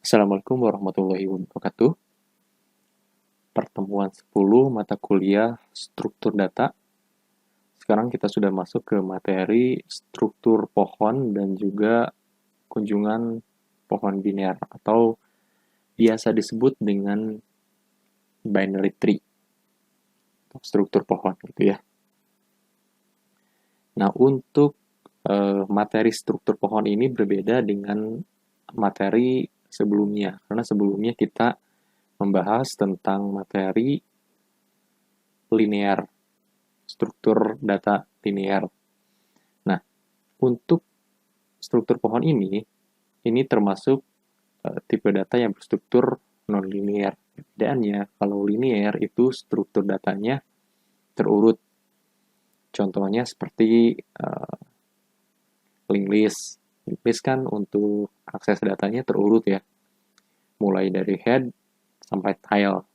Assalamualaikum warahmatullahi wabarakatuh. Pertemuan 10 mata kuliah struktur data. Sekarang kita sudah masuk ke materi struktur pohon dan juga kunjungan pohon biner atau biasa disebut dengan binary tree, struktur pohon gitu ya. Nah, untuk materi struktur pohon ini berbeda dengan materi sebelumnya, karena sebelumnya kita membahas tentang materi linear, struktur data linear. Nah, untuk struktur pohon ini termasuk tipe data yang berstruktur non-linear. Perbedaannya, kalau linear itu struktur datanya terurut. Contohnya seperti linked list. Linked list kan untuk akses datanya terurut ya. Mulai dari head sampai tile.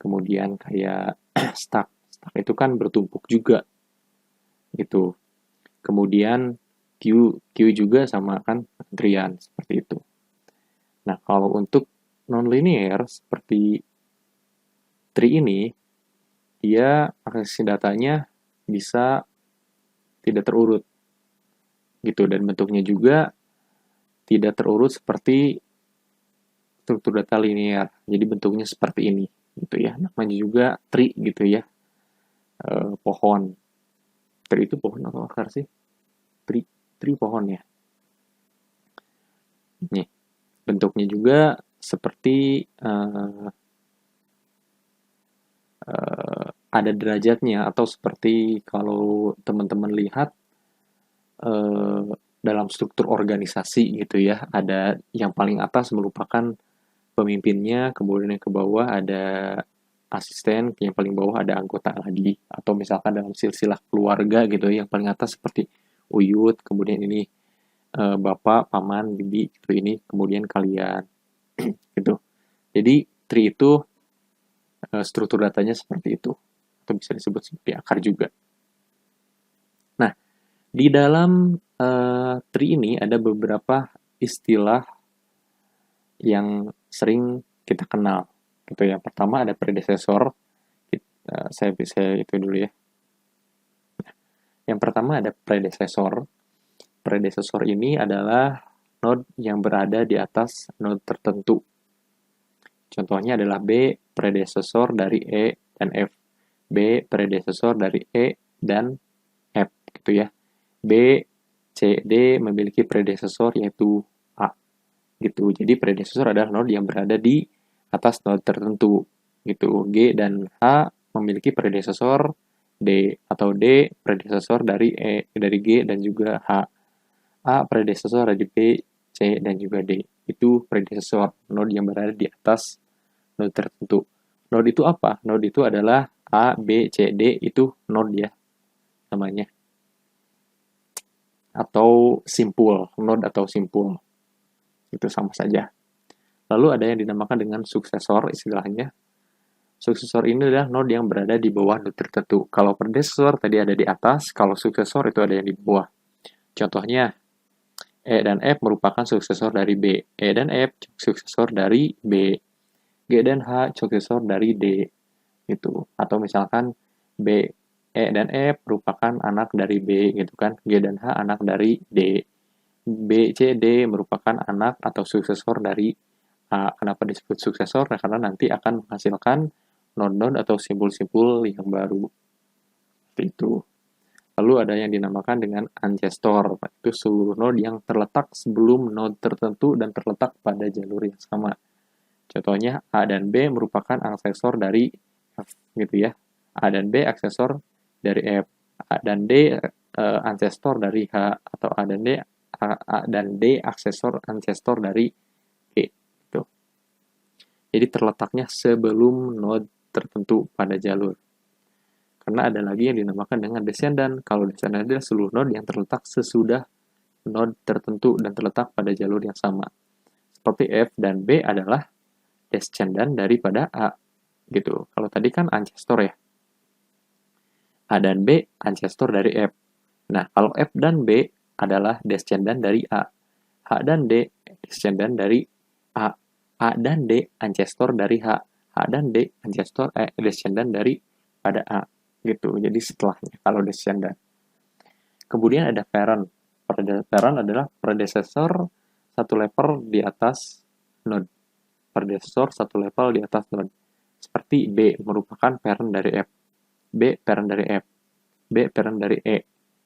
Kemudian kayak stack. Stack itu kan bertumpuk juga. Gitu. Kemudian queue juga sama kan antrian seperti itu. Nah, kalau untuk non-linear seperti tree ini, dia akses datanya bisa tidak terurut gitu, dan bentuknya juga tidak terurut seperti struktur data linear. Jadi bentuknya seperti ini gitu ya. Namanya juga tree gitu ya. Pohon. Tree itu pohon atau akar sih? Tree pohon ya. Nih, bentuknya juga seperti ada derajatnya, atau seperti kalau teman-teman lihat dalam struktur organisasi gitu ya, ada yang paling atas merupakan pemimpinnya, kemudian yang ke bawah ada asisten, yang paling bawah ada anggota lagi, atau misalkan dalam silsilah keluarga gitu, yang paling atas seperti uyut, kemudian ini bapak, paman, bibi, gitu, ini kemudian kalian gitu. Jadi tree itu struktur datanya seperti itu, atau bisa disebut sebagai akar juga. Nah, di dalam tree ini ada beberapa istilah yang sering kita kenal. Gitu. Yang pertama ada predecessor. Saya itu dulu ya. Yang pertama ada predecessor. Predecessor ini adalah node yang berada di atas node tertentu. Contohnya adalah B, predecessor dari E dan F. B, predecessor dari E dan F, gitu ya. B, C, D memiliki predecessor yaitu A, gitu. Jadi predecessor adalah node yang berada di atas node tertentu, gitu. G dan H memiliki predecessor D, atau D predecessor dari E, dari G dan juga H. A predecessor dari B, C, dan juga D. Itu predecessor, node yang berada di atas node tertentu. Node itu apa? Node itu adalah A, B, C, D, itu node ya namanya. Atau simpul, node atau simpul. Itu sama saja. Lalu ada yang dinamakan dengan suksesor istilahnya. Suksesor ini adalah node yang berada di bawah node tertentu. Kalau predecessor tadi ada di atas, kalau suksesor itu ada yang di bawah. Contohnya, E dan F merupakan suksesor dari B. E dan F suksesor dari B. G dan H suksesor dari D. Gitu. Atau misalkan B, E dan F merupakan anak dari B gitu kan. G dan H anak dari D. B, C, D merupakan anak atau suksesor dari A. Kenapa disebut suksesor? Nah, karena nanti akan menghasilkan node-node atau simbol-simbol yang baru. Seperti itu. Lalu ada yang dinamakan dengan ancestor, itu seluruh node yang terletak sebelum node tertentu dan terletak pada jalur yang sama. Contohnya A dan B merupakan aksesor dari F, gitu ya. A dan B aksesor dari F. A dan D ancestor dari H, atau A dan D ancestor dari E. Gitu. Jadi terletaknya sebelum node tertentu pada jalur. Karena ada lagi yang dinamakan dengan descendant. Kalau descendant adalah seluruh node yang terletak sesudah node tertentu dan terletak pada jalur yang sama. Seperti F dan B adalah descendant daripada A. Gitu. Kalau tadi kan ancestor ya. A dan B ancestor dari F. Nah, kalau F dan B adalah descendant dari A. H dan D descendant dari A. A dan D ancestor dari H. H dan D ancestor descendant dari pada A. Gitu. Jadi setelahnya kalau descendant. Kemudian ada parent. Parent adalah predecessor satu level di atas node. Predecessor satu level di atas node. Seperti B merupakan parent dari F. B parent dari F. B parent dari E.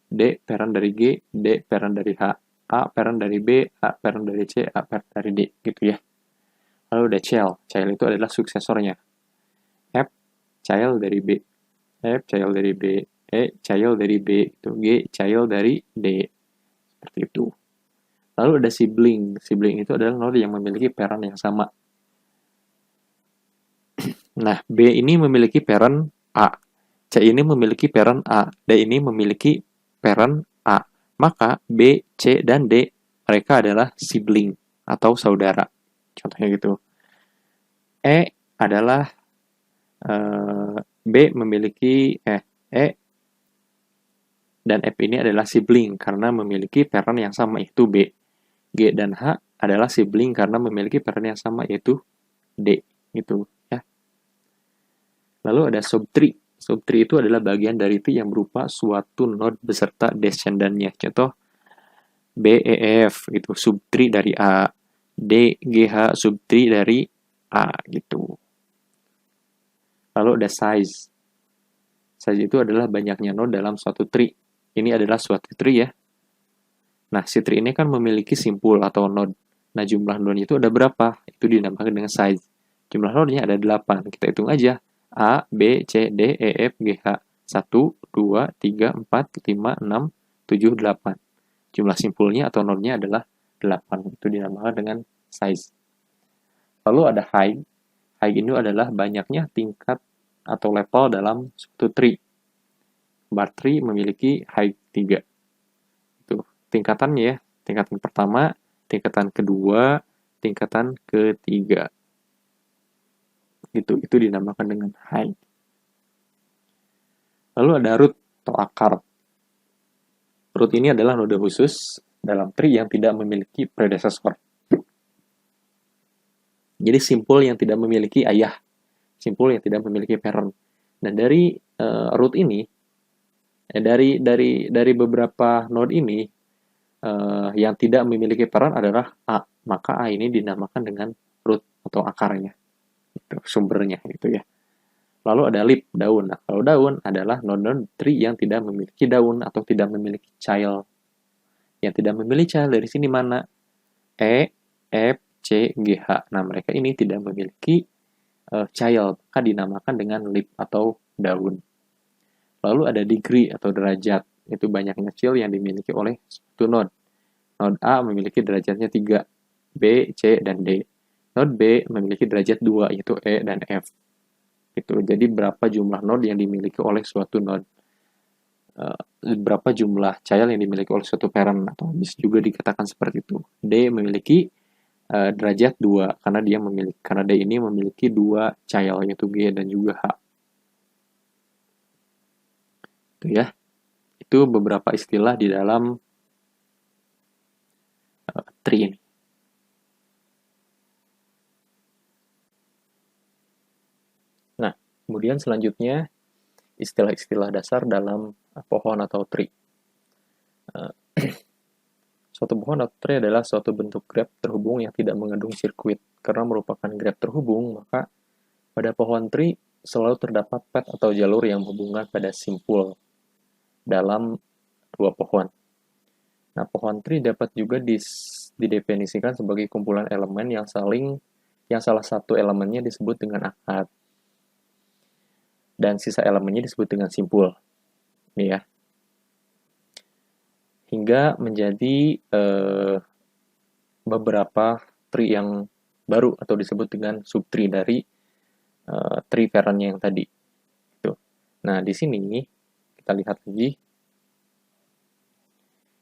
D parent dari G. D parent dari H. A parent dari B. A parent dari C. A parent dari D. Gitu ya. Lalu ada child. Child itu adalah suksesornya. F child dari B. F child dari B. E child dari B. Itu G child dari D. Seperti itu. Lalu ada sibling. Sibling itu adalah node yang memiliki parent yang sama. Nah, B ini memiliki parent A. C ini memiliki parent A. D ini memiliki parent A. Maka B, C, dan D mereka adalah sibling atau saudara. Contohnya gitu. E adalah B memiliki E dan F ini adalah sibling karena memiliki parent yang sama yaitu B. G dan H adalah sibling karena memiliki parent yang sama yaitu D. Gitu ya. Lalu ada subtree. Subtree itu adalah bagian dari tree yang berupa suatu node beserta descendantnya. Contoh BEF itu subtree dari A. DGH subtree dari A gitu. Lalu ada size. Size itu adalah banyaknya node dalam suatu tree. Ini adalah suatu tree ya. Nah, si tree ini kan memiliki simpul atau node. Nah, jumlah node itu ada berapa? Itu dinamakan dengan size. Jumlah node-nya ada 8. Kita hitung aja. A, B, C, D, E, F, G, H. 1, 2, 3, 4, 5, 6, 7, 8. Jumlah simpulnya atau node-nya adalah 8. Itu dinamakan dengan size. Lalu ada height. Height ini adalah banyaknya tingkat atau level dalam suatu tree. Bar tree memiliki height 3. Itu tingkatannya ya. Tingkatan pertama, tingkatan kedua, tingkatan ketiga. Itu dinamakan dengan height. Lalu ada root atau akar. Root ini adalah node khusus dalam tree yang tidak memiliki predecessor. Jadi simpul yang tidak memiliki ayah, simpul yang tidak memiliki parent. Nah, dari root ini dari beberapa node ini yang tidak memiliki parent adalah A. Maka A ini dinamakan dengan root atau akarnya. Itu sumbernya gitu ya. Lalu ada leaf, daun. Nah, kalau daun adalah node tree yang tidak memiliki daun atau tidak memiliki child. Yang tidak memiliki child dari sini mana? E, F, C, G, H. Nah, mereka ini tidak memiliki child, maka dinamakan dengan leaf atau daun. Lalu ada degree atau derajat. Itu banyaknya child yang dimiliki oleh suatu node. Node A memiliki derajatnya 3, B, C, dan D. Node B memiliki derajat 2, yaitu E dan F. Itu. Jadi berapa jumlah node yang dimiliki oleh suatu node. Berapa jumlah child yang dimiliki oleh suatu parent, atau bisa juga dikatakan seperti itu. D memiliki derajat 2 karena D ini memiliki 2 child yaitu G dan juga H. Itu ya. Itu beberapa istilah di dalam tree ini. Nah, kemudian selanjutnya istilah-istilah dasar dalam pohon atau tree. Suatu pohon atau tree adalah suatu bentuk graf terhubung yang tidak mengandung sirkuit. Karena merupakan graf terhubung, maka pada pohon tree selalu terdapat path atau jalur yang menghubungkan pada simpul dalam dua pohon. Nah, pohon tree dapat juga didefinisikan sebagai kumpulan elemen yang salah satu elemennya disebut dengan akar dan sisa elemennya disebut dengan simpul. Ini ya. Hingga menjadi beberapa tree yang baru atau disebut dengan subtree dari tree parent-nya yang tadi. Gitu. Nah, di sini kita lihat lagi.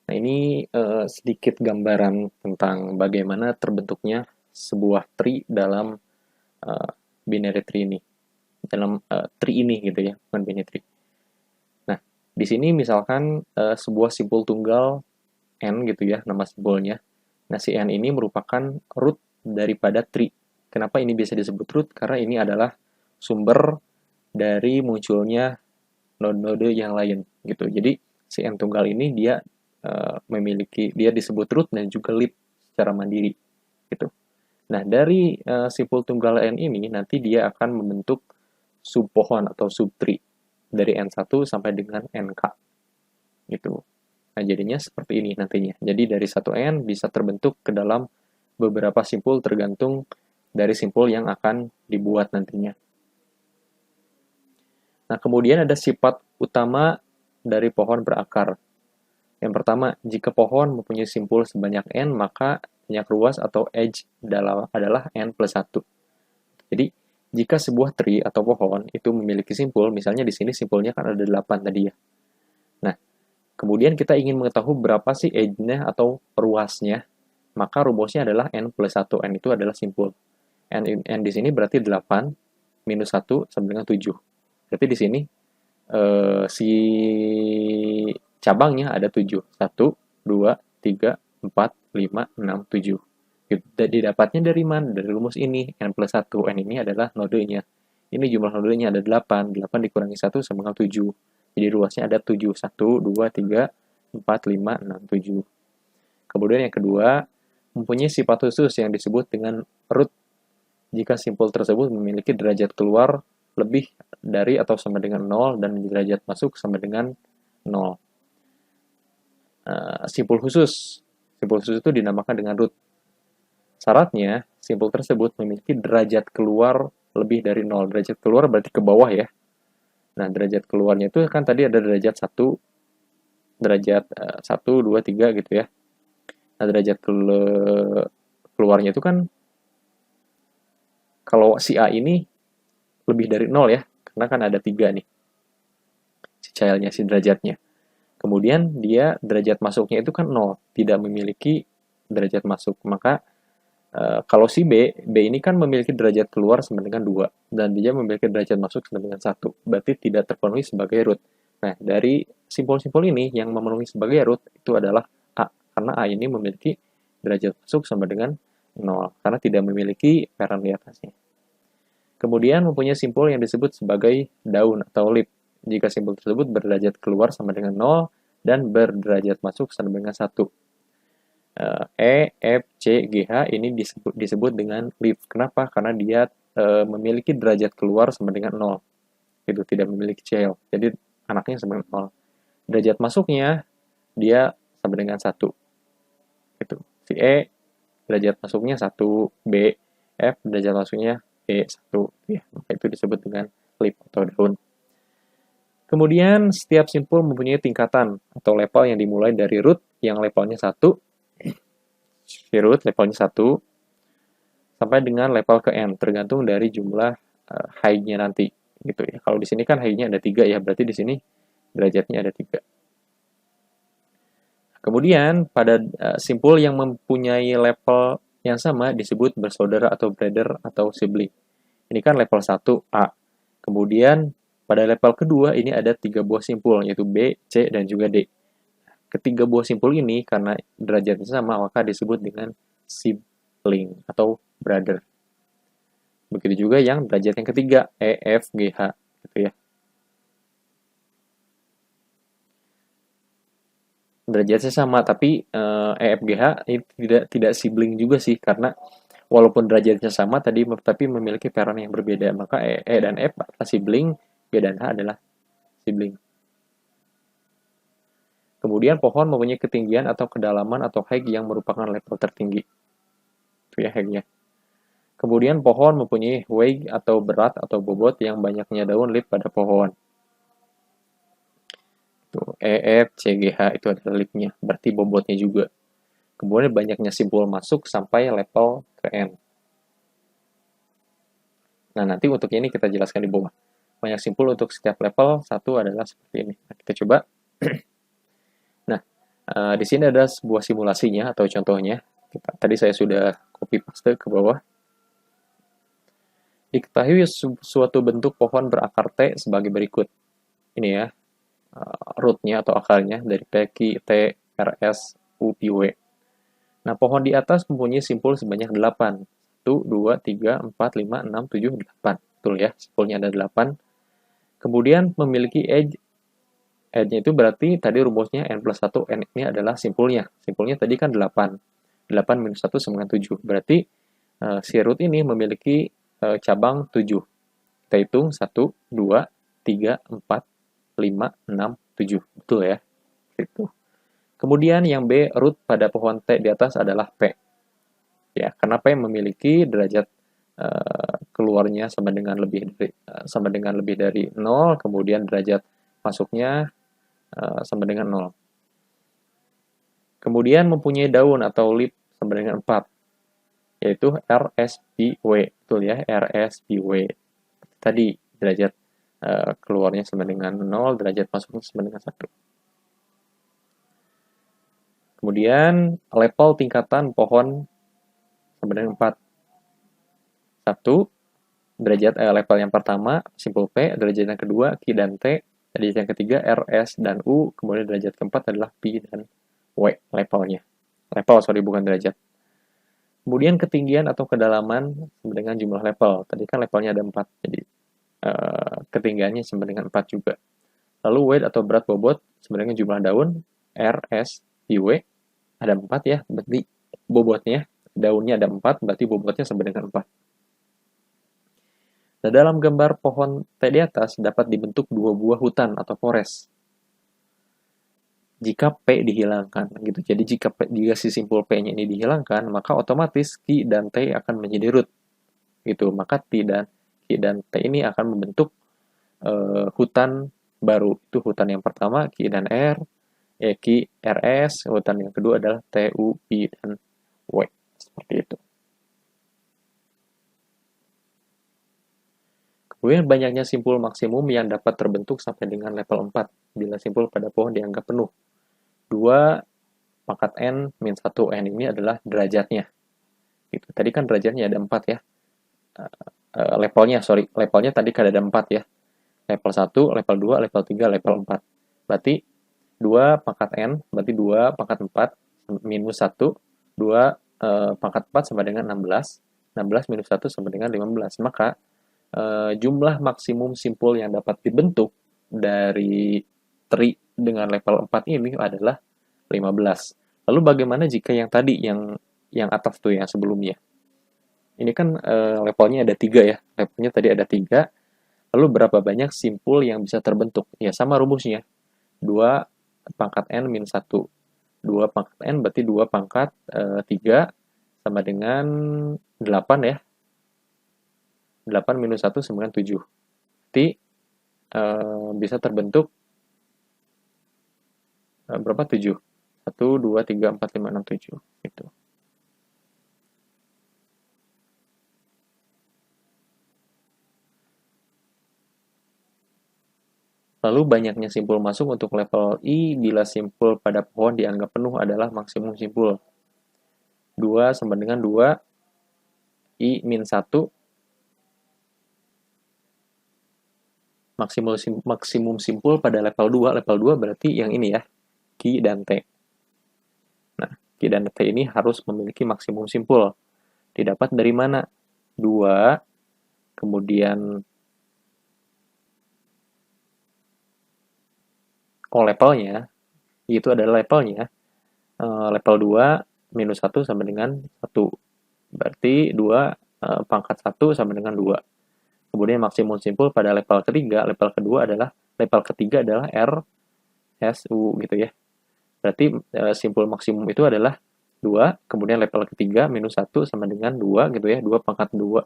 Nah, ini sedikit gambaran tentang bagaimana terbentuknya sebuah tree dalam binary tree ini. Dalam tree ini gitu ya, bukan binary tree. Nah, di sini misalkan sebuah simpul tunggal n gitu ya, nama simpulnya. Nah, si n ini merupakan root daripada tree. Kenapa ini bisa disebut root? Karena ini adalah sumber dari munculnya node-node yang lain gitu. Jadi si n tunggal ini dia dia disebut root dan juga leaf secara mandiri gitu. Nah, dari simpul tunggal n ini nanti dia akan membentuk subpohon atau subtree dari n1 sampai dengan nk gitu. Nah, jadinya seperti ini nantinya. Jadi dari 1n bisa terbentuk ke dalam beberapa simpul tergantung dari simpul yang akan dibuat nantinya. Nah, kemudian ada sifat utama dari pohon berakar. Yang pertama, jika pohon mempunyai simpul sebanyak n, maka banyak ruas atau edge adalah n plus 1. Jadi, jika sebuah tree atau pohon itu memiliki simpul, misalnya di sini simpulnya kan ada 8 tadi ya. Nah, kemudian kita ingin mengetahui berapa sih edge-nya atau ruasnya, maka rumusnya adalah n plus 1. N itu adalah simpul. N di sini berarti 8 minus 1 sama dengan 7. Berarti di sini si cabangnya ada 7. 1, 2, 3, 4, 5, 6, 7. Didapatnya dari mana? Dari rumus ini, n plus 1. N ini adalah nodenya. Ini jumlah nodenya ada 8. 8 dikurangi 1 sama dengan 7. Jadi ruasnya ada 7. 1, 2, 3, 4, 5, 6, 7. Kemudian yang kedua, mempunyai sifat khusus yang disebut dengan root. Jika simpul tersebut memiliki derajat keluar lebih dari atau sama dengan 0 dan derajat masuk sama dengan 0. Simpul khusus itu dinamakan dengan root. Syaratnya, simpul tersebut memiliki derajat keluar lebih dari 0. Derajat keluar berarti ke bawah ya. Nah, derajat keluarnya itu kan tadi ada derajat 1, derajat 1, 2, 3 gitu ya. Nah, derajat keluarnya itu kan kalau si A ini lebih dari 0 ya, karena kan ada 3 nih. Si childnya, si derajatnya. Kemudian dia derajat masuknya itu kan 0, tidak memiliki derajat masuk. Maka kalau si B ini kan memiliki derajat keluar sama dengan 2, dan dia memiliki derajat masuk sama dengan 1. Berarti tidak terpenuhi sebagai root. Nah, dari simpul-simpul ini yang memenuhi sebagai root itu adalah A, karena A ini memiliki derajat masuk sama dengan 0, karena tidak memiliki parent di atasnya. Kemudian mempunyai simpul yang disebut sebagai daun atau leaf. Jika simpul tersebut berderajat keluar sama dengan 0 dan berderajat masuk sama dengan 1. E, F, C, G, H ini disebut dengan leaf. Kenapa? Karena dia memiliki derajat keluar sama dengan 0. Itu tidak memiliki child. Jadi anaknya sama dengan 0. Derajat masuknya dia sama dengan 1. Itu. Si E derajat masuknya 1, B, F derajat masuknya E1. Ya, maka itu disebut dengan leaf atau daun. Kemudian setiap simpul mempunyai tingkatan atau level yang dimulai dari root yang levelnya 1, si root levelnya 1, sampai dengan level ke n, tergantung dari jumlah high-nya nanti. Gitu ya. Kalau di sini kan high-nya ada 3 ya, berarti di sini derajatnya ada 3. Kemudian pada simpul yang mempunyai level yang sama disebut bersaudara atau brother atau sibling. Ini kan level 1 A. Kemudian pada level kedua ini ada 3 buah simpul, yaitu B, C, dan juga D. Ketiga buah simpul ini karena derajatnya sama maka disebut dengan sibling atau brother. Begitu juga yang derajat yang ketiga, E, F, G, H gitu ya. Derajatnya sama tapi E, F, G, H ini tidak sibling juga sih, karena walaupun derajatnya sama tadi tapi memiliki parent yang berbeda, maka E dan F adalah sibling, B dan H adalah sibling. Kemudian pohon mempunyai ketinggian atau kedalaman atau height yang merupakan level tertinggi. Itu ya height-nya. Kemudian pohon mempunyai weight atau berat atau bobot yang banyaknya daun leaf pada pohon. Itu E, F, C, G, H itu adalah leaf-nya, berarti bobotnya juga. Kemudian banyaknya simpul masuk sampai level ke N. Nah, nanti untuk ini kita jelaskan di bawah. Banyak simpul untuk setiap level, satu adalah seperti ini. Nah, kita coba. Nah, di sini ada sebuah simulasinya atau contohnya. Tadi saya sudah copy paste ke bawah. Diketahui suatu bentuk pohon berakar T sebagai berikut. Ini ya, root-nya atau akarnya dari P, Q, T, R, S, U, P, W. Nah, pohon di atas mempunyai simpul sebanyak 8. 1, 2, 3, 4, 5, 6, 7, 8. Betul ya, simpulnya ada 8. Kemudian memiliki edge. Edge-nya itu berarti tadi rumusnya n plus 1, n ini adalah simpulnya. Simpulnya tadi kan 8. 8 minus 1 sama dengan 7. Berarti si root ini memiliki cabang 7. Kita hitung 1, 2, 3, 4, 5, 6, 7. Betul ya? Itu. Kemudian yang B, root pada pohon T di atas adalah P. Ya, karena P memiliki derajat keluarnya sama dengan lebih dari 0, kemudian derajat masuknya sama dengan 0. Kemudian mempunyai daun atau leaf sama dengan 4, yaitu RSPW. Betul ya, RSPW. Tadi derajat keluarnya sama dengan 0, derajat masuknya sama dengan 1. Kemudian level tingkatan pohon sama dengan 4. 1, derajat level yang pertama, simpul P, derajat yang kedua, Q dan T, derajat yang ketiga, R, S, dan U, kemudian derajat keempat adalah P dan W levelnya. Level, sorry, bukan derajat. Kemudian ketinggian atau kedalaman sama dengan jumlah level. Tadi kan levelnya ada 4, jadi ketinggiannya sama dengan 4 juga. Lalu weight atau berat bobot sama dengan jumlah daun, R, S, P, W, ada 4 ya, berarti bobotnya, daunnya ada 4, berarti bobotnya sama dengan 4. Nah, dalam gambar pohon T di atas dapat dibentuk dua buah hutan atau forest jika P dihilangkan gitu. Jadi jika si simpul P-nya ini dihilangkan, maka otomatis Q dan T akan menjadi root gitu. Maka Q dan T ini akan membentuk hutan baru. Itu hutan yang pertama Q dan R, Q, RS, hutan yang kedua adalah T, U, P, dan W. Seperti itu. Kemudian banyaknya simpul maksimum yang dapat terbentuk sampai dengan level 4 bila simpul pada pohon dianggap penuh. 2 pangkat N min 1 N ini adalah derajatnya. Gitu. Tadi kan derajatnya ada 4 ya. Levelnya tadi kan ada 4 ya. Level 1, level 2, level 3, level 4. Berarti 2 pangkat N, berarti 2 pangkat 4 minus 1, 2 pangkat 4 sama dengan 16. 16 minus 1 sama dengan 15. Maka jumlah maksimum simpul yang dapat dibentuk dari tree dengan level 4 ini adalah 15. Lalu bagaimana jika yang tadi, yang atas tuh, yang sebelumnya? Ini kan levelnya ada 3 ya. Levelnya tadi ada 3. Lalu berapa banyak simpul yang bisa terbentuk? Ya sama rumusnya. 2 pangkat N min 1. 2 pangkat N berarti 2 pangkat 3 sama dengan 8 ya. 8 minus 1 sama dengan 7. Berarti bisa terbentuk berapa? 7. 1, 2, 3, 4, 5, 6, 7. Gitu. Lalu banyaknya simpul masuk untuk level I bila simpul pada pohon dianggap penuh adalah maksimum simpul. 2 sama dengan 2 I min 1 maksimum simpul pada level 2. Level 2 berarti yang ini ya, Q dan T. Nah, Q dan T ini harus memiliki maksimum simpul. Didapat dari mana? 2, kemudian levelnya, itu adalah levelnya. Level 2 minus 1 sama dengan 1. Berarti 2 pangkat 1 sama dengan 2. Kemudian maksimum simpul pada level ketiga adalah R, S, U gitu ya. Berarti simpul maksimum itu adalah 2, kemudian level ketiga minus 1 sama dengan 2 gitu ya. 2 pangkat 2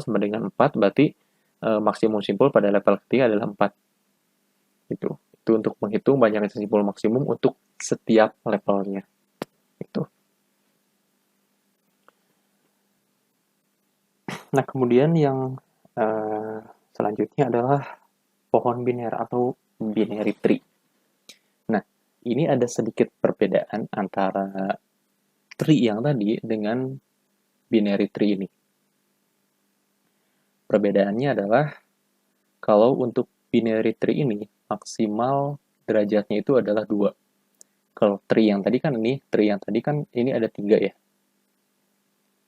sama dengan 4, berarti maksimum simpul pada level ketiga adalah 4. Gitu. Itu untuk menghitung banyaknya simpul maksimum untuk setiap levelnya. Itu. Nah, kemudian yang selanjutnya adalah pohon biner atau binary tree. Nah, ini ada sedikit perbedaan antara tree yang tadi dengan binary tree ini. Perbedaannya adalah kalau untuk binary tree ini maksimal derajatnya itu adalah 2. Kalau tree yang tadi kan ini ada 3 ya.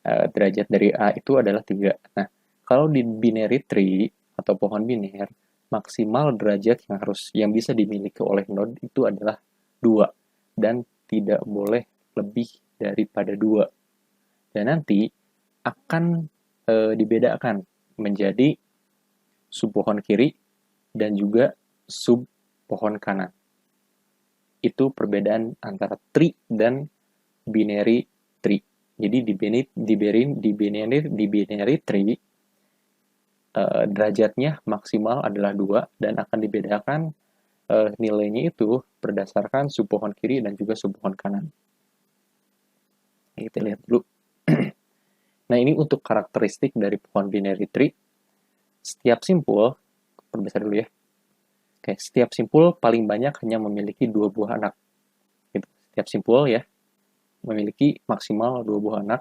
Derajat dari A itu adalah 3. Nah, kalau di binary tree atau pohon biner, maksimal derajat yang bisa dimiliki oleh node itu adalah 2 dan tidak boleh lebih daripada 2. Dan nanti akan dibedakan menjadi sub pohon kiri dan juga sub pohon kanan. Itu perbedaan antara tree dan binary tree. Jadi di binary tree derajatnya maksimal adalah 2 dan akan dibedakan nilainya itu berdasarkan sub pohon kiri dan juga sub pohon kanan. Kita lihat dulu. Nah, ini untuk karakteristik dari pohon binary tree. Setiap simpul, perbesar dulu ya. Oke, setiap simpul paling banyak hanya memiliki 2 buah anak. Gitu. Setiap simpul ya, memiliki maksimal 2 buah anak.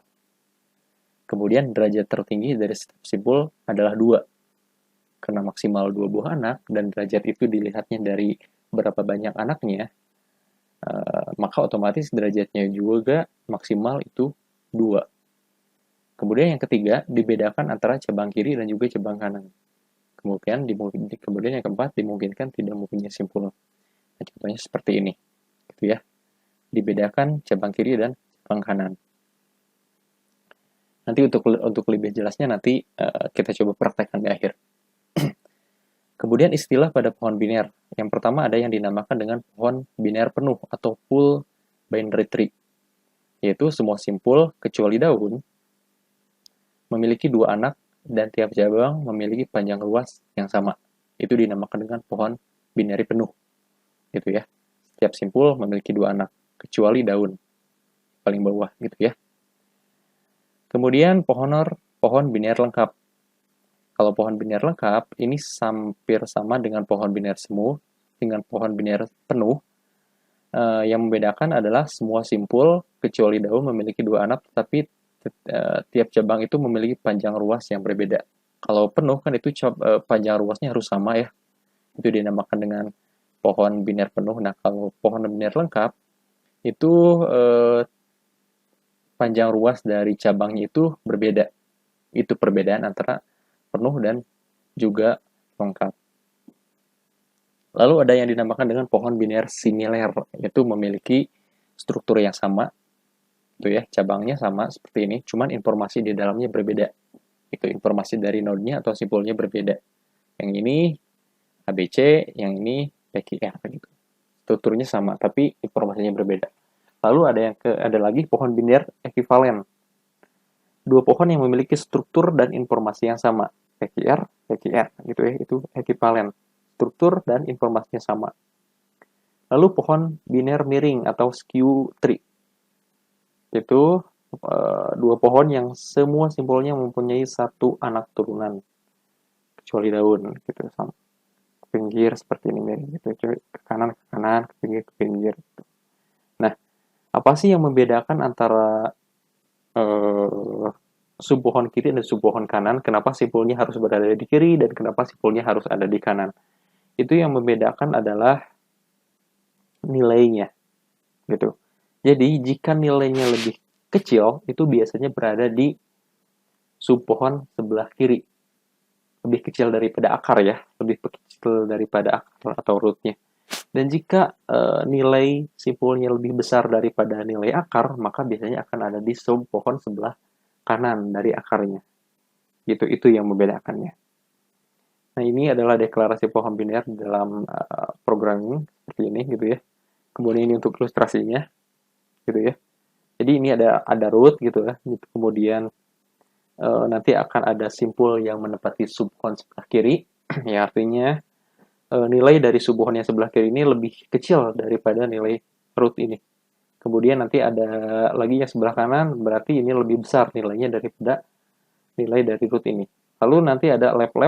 Kemudian derajat tertinggi dari setiap simpul adalah 2. Karena maksimal 2 buah anak, dan derajat itu dilihatnya dari berapa banyak anaknya, maka otomatis derajatnya juga maksimal itu 2. Kemudian yang ketiga, dibedakan antara cabang kiri dan juga cabang kanan. Kemudian yang keempat, dimungkinkan tidak mempunyai simpul. Nah, contohnya seperti ini, gitu ya. Dibedakan cabang kiri dan cabang kanan. Nanti untuk lebih jelasnya nanti kita coba praktekkan di akhir. Kemudian istilah pada pohon biner. Yang pertama ada yang dinamakan dengan pohon biner penuh atau full binary tree, yaitu semua simpul kecuali daun memiliki 2 anak dan tiap cabang memiliki panjang luas yang sama. Itu dinamakan dengan pohon binary penuh. Gitu ya. Setiap simpul memiliki 2 anak, kecuali daun. Paling bawah gitu ya. Kemudian pohon biner lengkap. Kalau pohon biner lengkap, ini hampir sama dengan pohon biner semu, dengan pohon biner penuh. Yang membedakan adalah semua simpul kecuali daun memiliki 2 anak, tapi tiap cabang itu memiliki panjang ruas yang berbeda. Kalau penuh kan itu panjang ruasnya harus sama ya. Itu dinamakan dengan pohon biner penuh. Nah, kalau pohon biner lengkap itu panjang ruas dari cabangnya itu berbeda. Itu perbedaan antara penuh dan juga lengkap. Lalu ada yang dinamakan dengan pohon biner similar, yaitu memiliki struktur yang sama, itu ya, cabangnya sama seperti ini, cuman informasi di dalamnya berbeda. Itu informasi dari node-nya atau simpulnya berbeda. Yang ini ABC, yang ini PQR gitu. Strukturnya sama, tapi informasinya berbeda. Lalu ada lagi pohon biner ekivalen. 2 pohon yang memiliki struktur dan informasi yang sama. PQR gitu ya, itu ekivalen. Struktur dan informasinya sama. Lalu pohon biner miring atau skew tree. Itu 2 pohon yang semua simpulnya mempunyai 1 anak turunan kecuali daun gitu, sama ke pinggir seperti ini miring gitu, ke kanan, ke pinggir gitu. Nah, apa sih yang membedakan antara sub pohon kiri dan sub pohon kanan? Kenapa simpulnya harus berada di kiri dan kenapa simpulnya harus ada di kanan? Itu yang membedakan adalah nilainya gitu. Jadi jika nilainya lebih kecil, itu biasanya berada di sub pohon sebelah kiri. Lebih kecil daripada akar ya, lebih kecil daripada akar atau rootnya. Dan jika nilai simpulnya lebih besar daripada nilai akar, maka biasanya akan ada di sub pohon sebelah kanan dari akarnya. Itu yang membedakannya. Nah, ini adalah deklarasi pohon biner dalam programming seperti ini gitu ya. Kemudian ini untuk ilustrasinya gitu ya. Jadi ini ada root gitu ya. Kemudian nanti akan ada simpul yang menempati subpohon sebelah kiri. Ya, artinya nilai dari subpohon yang sebelah kiri ini lebih kecil daripada nilai root ini. Kemudian nanti ada lagi yang sebelah kanan, berarti ini lebih besar nilainya daripada nilai dari root ini. Lalu nanti ada left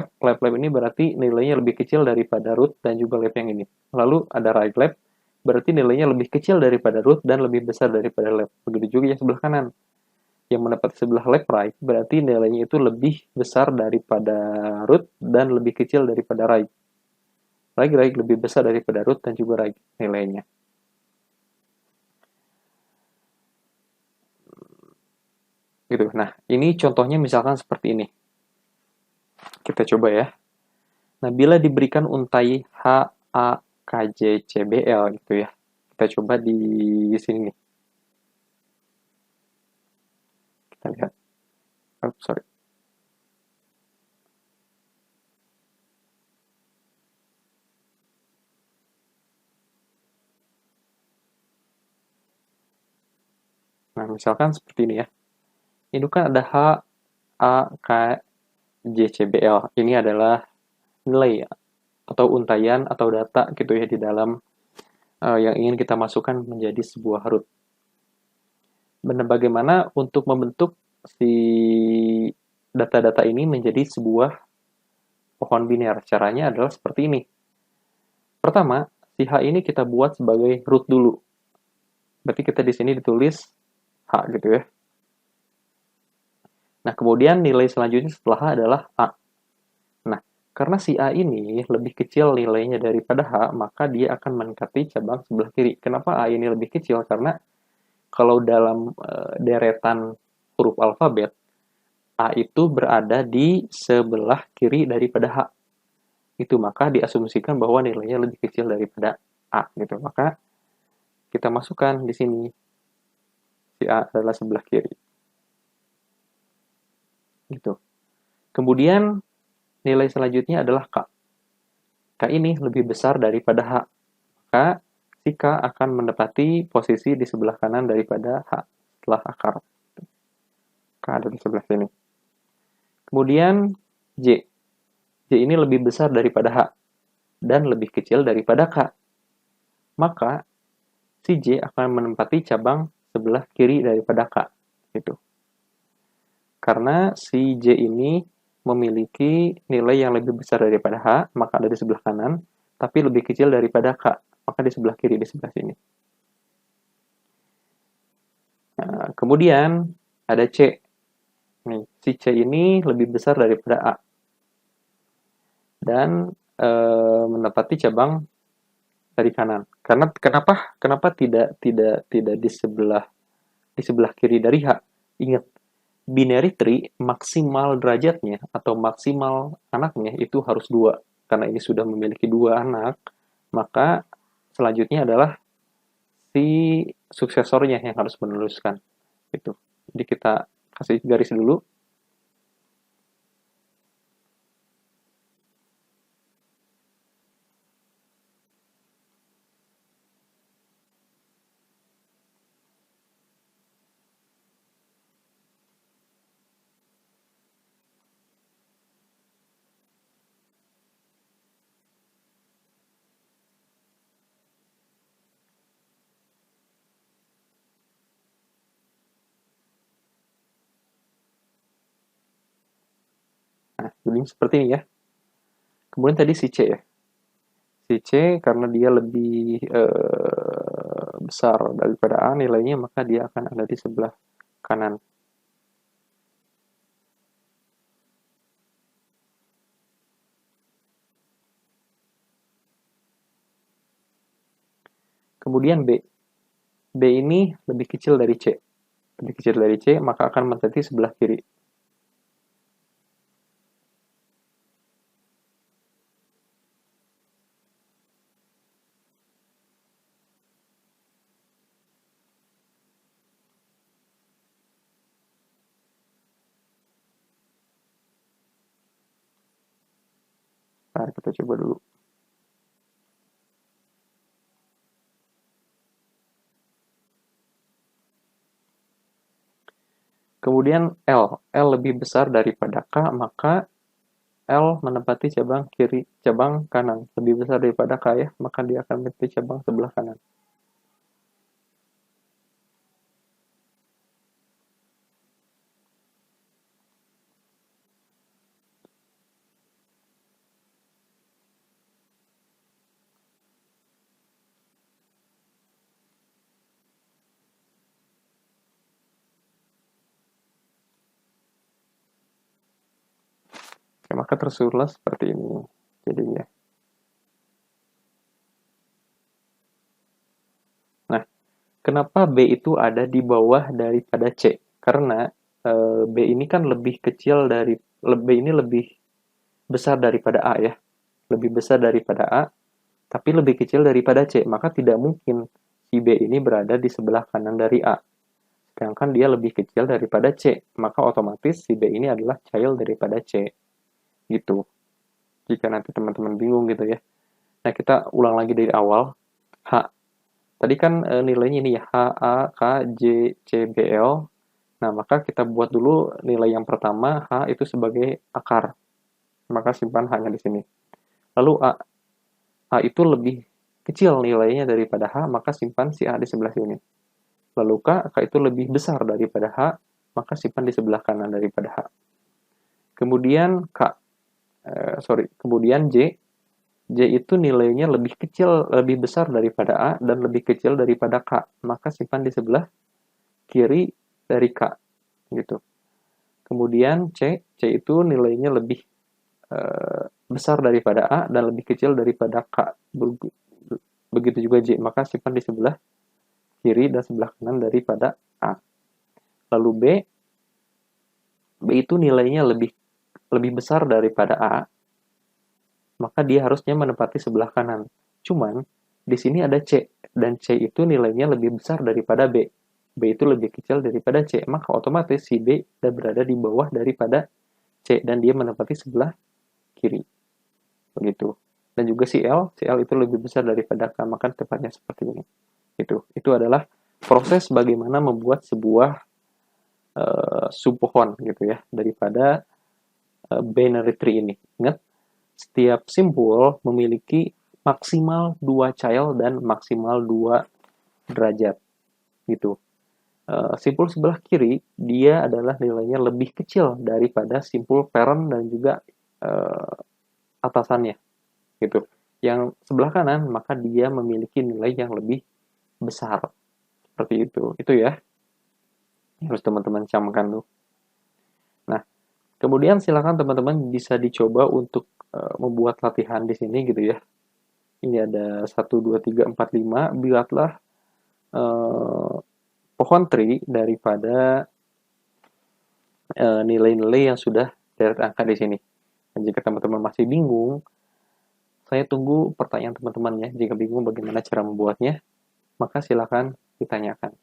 ini berarti nilainya lebih kecil daripada root dan juga left yang ini. Lalu ada right left, berarti nilainya lebih kecil daripada root dan lebih besar daripada left. Begitu juga yang sebelah kanan. Yang menempati sebelah left right, berarti nilainya itu lebih besar daripada root dan lebih kecil daripada right. Right lebih besar daripada root dan juga right nilainya. gitu. Nah, ini contohnya misalkan seperti ini. Kita coba ya. Nah, bila diberikan untai H, A, K, J, C, B, L gitu ya. Kita coba di sini nih. Kita lihat. Oh, sorry. Nah, misalkan seperti ini ya. Ini kan ada H, A, K, J, C, B, L. Ini adalah nilai atau untayan atau data gitu ya di dalam yang ingin kita masukkan menjadi sebuah root. Benar, bagaimana untuk membentuk si data-data ini menjadi sebuah pohon biner? Caranya adalah seperti ini. Pertama, si H ini kita buat sebagai root dulu. Berarti kita di sini ditulis H gitu ya. Nah, kemudian nilai selanjutnya setelah H adalah A. Nah, karena si A ini lebih kecil nilainya daripada H, maka dia akan mendekati cabang sebelah kiri. Kenapa A ini lebih kecil? Karena kalau dalam deretan huruf alfabet, A itu berada di sebelah kiri daripada H. Itu maka diasumsikan bahwa nilainya lebih kecil daripada A gitu. Maka kita masukkan di sini si A adalah sebelah kiri. Gitu. Kemudian nilai selanjutnya adalah K. K ini lebih besar daripada H. Maka si K akan menepati posisi di sebelah kanan daripada H setelah akar. K ada di sebelah sini. Kemudian J. J ini lebih besar daripada H dan lebih kecil daripada K. Maka si J akan menempati cabang sebelah kiri daripada K. Gitu. Karena si J ini memiliki nilai yang lebih besar daripada H, maka ada di sebelah kanan, tapi lebih kecil daripada K, maka di sebelah kiri, di sebelah sini. Nah, kemudian ada C. Nih, si C ini lebih besar daripada A. Dan menepati cabang dari kanan. Karena kenapa tidak di sebelah kiri dari H? Ingat, binary tree maksimal derajatnya atau maksimal anaknya itu harus 2. Karena ini sudah memiliki 2 anak, maka selanjutnya adalah si suksesornya yang harus meneruskan. Gitu. Jadi kita kasih garis dulu. Nah, jadi seperti ini ya. Kemudian tadi si C ya. Si C karena dia lebih besar daripada A nilainya, maka dia akan ada di sebelah kanan. Kemudian B. B ini lebih kecil dari C. Lebih kecil dari C, maka akan menjadi sebelah kiri. Nah, kita coba dulu. Kemudian L. L lebih besar daripada K, maka L menempati cabang kiri, cabang kanan. Lebih besar daripada K ya, maka dia akan menempati cabang sebelah kanan. Oke, maka tersusunlah seperti ini jadinya. Nah, kenapa B itu ada di bawah daripada C? Karena B ini kan lebih kecil dari B ini lebih besar daripada A ya. Lebih besar daripada A, tapi lebih kecil daripada C. Maka tidak mungkin si B ini berada di sebelah kanan dari A. Sedangkan dia lebih kecil daripada C. Maka otomatis si B ini adalah child daripada C. Gitu. Jika nanti teman-teman bingung gitu ya. Nah, kita ulang lagi dari awal. H. Tadi kan nilainya ini ya. H, A, K, J, C, B, L. Nah, maka kita buat dulu nilai yang pertama, H itu sebagai akar. Maka simpan H-nya di sini. Lalu A. A itu lebih kecil nilainya daripada H, maka simpan si A di sebelah sini. Lalu K itu lebih besar daripada H, maka simpan di sebelah kanan daripada H. Kemudian kemudian J. J itu nilainya lebih kecil, lebih besar daripada A dan lebih kecil daripada K, maka simpan di sebelah kiri dari K, gitu. Kemudian C itu nilainya lebih besar daripada A dan lebih kecil daripada K. Begitu juga J, maka simpan di sebelah kiri dan sebelah kanan daripada A. Lalu B itu nilainya lebih besar daripada A, maka dia harusnya menempati sebelah kanan. Cuman di sini ada C, dan C itu nilainya lebih besar daripada B. B itu lebih kecil daripada C, maka otomatis si B sudah berada di bawah daripada C, dan dia menempati sebelah kiri. Begitu. Dan juga CL itu lebih besar daripada K, maka tepatnya seperti ini. Itu adalah proses bagaimana membuat sebuah subpohon gitu ya, daripada binary tree ini. Ingat, setiap simpul memiliki maksimal 2 child dan maksimal 2 derajat gitu. Simpul sebelah kiri dia adalah nilainya lebih kecil daripada simpul parent dan juga atasannya gitu. Yang sebelah kanan maka dia memiliki nilai yang lebih besar. Seperti itu. Itu ya. Harus teman-teman camkan tuh. Nah, kemudian silakan teman-teman bisa dicoba untuk membuat latihan di sini gitu ya. Ini ada 1, 2, 3, 4, 5. Buatlah pohon tree daripada nilai-nilai yang sudah deret angka di sini. Dan jika teman-teman masih bingung, saya tunggu pertanyaan teman-teman ya. Jika bingung bagaimana cara membuatnya, maka silakan ditanyakan.